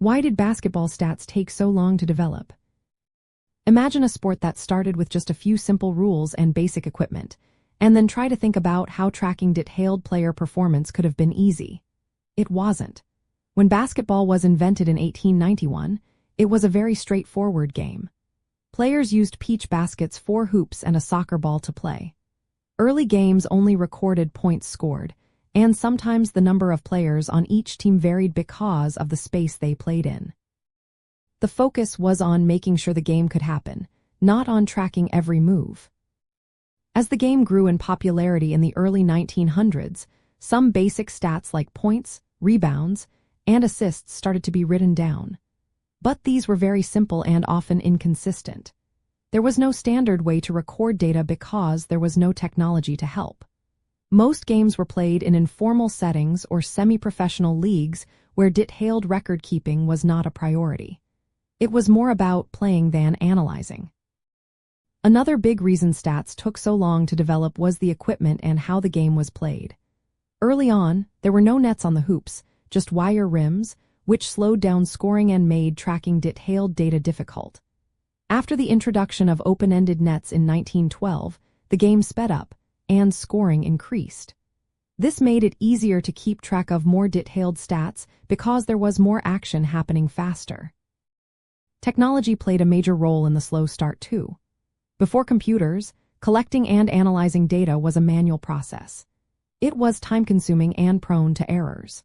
Why did basketball stats take so long to develop? Imagine a sport that started with just a few simple rules and basic equipment, and then try to think about how tracking detailed player performance could have been easy. It wasn't. When basketball was invented in 1891, it was a very straightforward game. Players used peach baskets, 4 hoops, and a soccer ball to play. Early games only recorded points scored, and sometimes the number of players on each team varied because of the space they played in. The focus was on making sure the game could happen, not on tracking every move. As the game grew in popularity in the early 1900s, some basic stats like points, rebounds, and assists started to be written down. But these were very simple and often inconsistent. There was no standard way to record data because there was no technology to help. Most games were played in informal settings or semi-professional leagues where detailed record-keeping was not a priority. It was more about playing than analyzing. Another big reason stats took so long to develop was the equipment and how the game was played. Early on, there were no nets on the hoops, just wire rims, which slowed down scoring and made tracking detailed data difficult. After the introduction of open-ended nets in 1912, the game sped up, and scoring increased. This made it easier to keep track of more detailed stats because there was more action happening faster. Technology played a major role in the slow start too. Before computers, collecting and analyzing data was a manual process. It was time-consuming and prone to errors.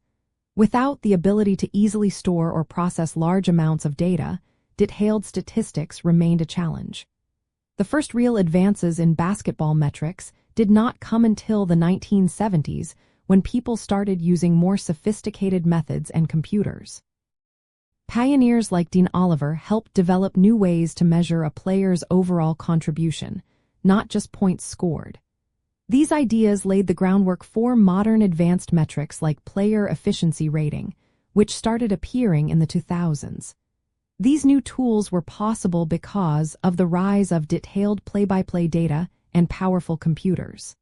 Without the ability to easily store or process large amounts of data, detailed statistics remained a challenge. The first real advances in basketball metrics did not come until the 1970s, when people started using more sophisticated methods and computers. Pioneers like Dean Oliver helped develop new ways to measure a player's overall contribution, not just points scored. These ideas laid the groundwork for modern advanced metrics like player efficiency rating, which started appearing in the 2000s. These new tools were possible because of the rise of detailed play-by-play data and powerful computers.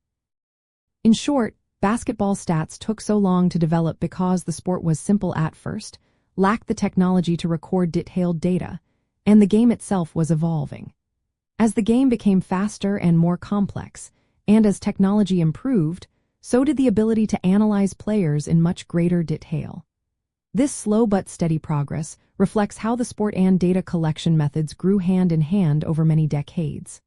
In short, basketball stats took so long to develop because the sport was simple at first, lacked the technology to record detailed data, and the game itself was evolving. As the game became faster and more complex, and as technology improved, so did the ability to analyze players in much greater detail. This slow but steady progress reflects how the sport and data collection methods grew hand in hand over many decades.